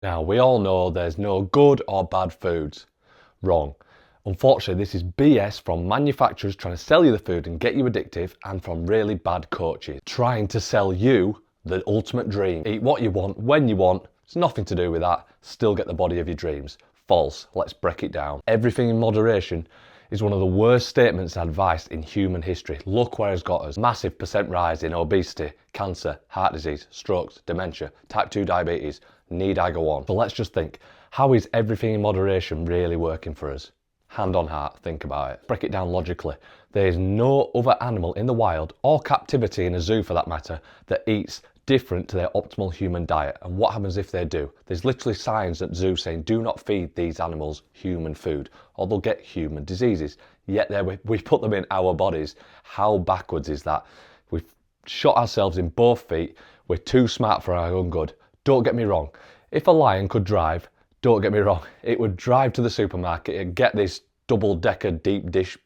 Now, we all know there's no good or bad foods. Wrong. Unfortunately, this is BS from manufacturers trying to sell you the food and get you addictive, and from really bad coaches trying to sell you the ultimate dream. Eat what you want, when you want. It's nothing to do with that. Still get the body of your dreams. False. Let's break it down. Everything in moderation is one of the worst statements and advice in human history. Look where it's got us. Massive percent rise in obesity, cancer, heart disease, strokes, dementia, type 2 diabetes. Need I go on? So let's just think, how is everything in moderation really working for us? Hand on heart, think about it. Break it down logically. There is no other animal in the wild, or captivity in a zoo for that matter, that eats different to their optimal human diet. And what happens if they do? There's literally signs at zoos saying do not feed these animals human food or they'll get human diseases. Yet there we put them in our bodies. How backwards is that? We've shot ourselves in both feet. We're too smart for our own good. Don't get me wrong. If a lion could drive, don't get me wrong, it would drive to the supermarket and get this double-decker deep dish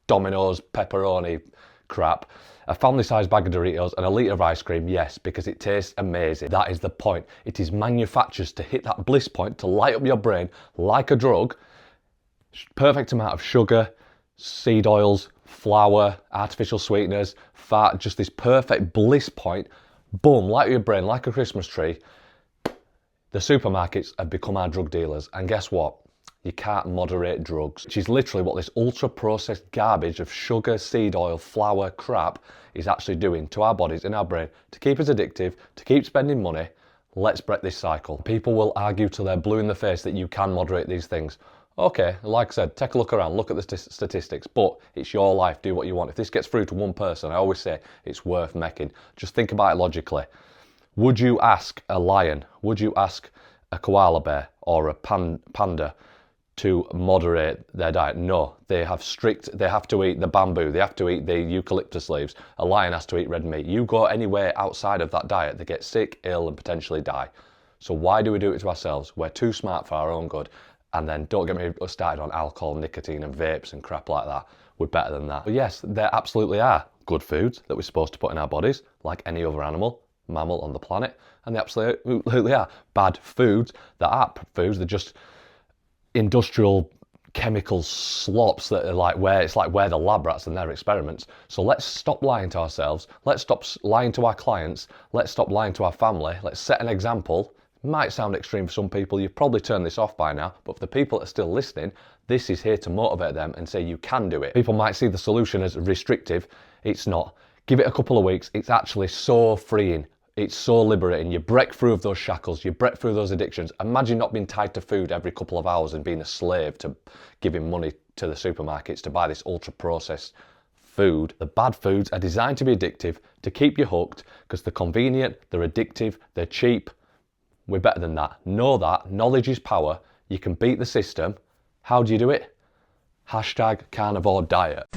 Domino's pepperoni crap, a family-sized bag of Doritos and a litre of ice cream, yes, because it tastes amazing. That is the point. It is manufactured to hit that bliss point, to light up your brain like a drug. Perfect amount of sugar, seed oils, flour, artificial sweeteners, fat, just this perfect bliss point. Boom, light up your brain like a Christmas tree. The supermarkets have become our drug dealers, and guess what? You can't moderate drugs, which is literally what this ultra-processed garbage of sugar, seed oil, flour, crap is actually doing to our bodies and our brain to keep us addictive, to keep spending money. Let's break this cycle. People will argue till they're blue in the face that you can moderate these things. Okay, like I said, take a look around, look at the statistics, but it's your life, do what you want. If this gets through to one person, I always say it's worth making. Just think about it logically. Would you ask a lion, would you ask a koala bear or a panda to moderate their diet? No, they have to eat the bamboo, they have to eat the eucalyptus leaves. A lion has to eat red meat. You go anywhere outside of that diet, they get sick, ill and potentially die. So why do we do it to ourselves? We're too smart for our own good. And then don't get me started on alcohol, nicotine and vapes and crap like that. We're better than that. But yes, there absolutely are good foods that we're supposed to put in our bodies, like any other animal, mammal on the planet, and they absolutely are bad foods that aren't foods. They're just industrial chemical slops that are like where the lab rats and their experiments. So let's stop lying to ourselves. Let's stop lying to our clients. Let's stop lying to our family. Let's set an example. It might sound extreme for some people. You've probably turned this off by now, but for the people that are still listening, this is here to motivate them and say you can do it. People might see the solution as restrictive. It's not. Give it a couple of weeks. It's actually so freeing. It's so liberating. You break through of those shackles, you break through those addictions. Imagine not being tied to food every couple of hours and being a slave to giving money to the supermarkets to buy this ultra-processed food. The bad foods are designed to be addictive, to keep you hooked, because they're convenient, they're addictive, they're cheap. We're better than that. Know that. Knowledge is power. You can beat the system. How do you do it? #carnivore diet.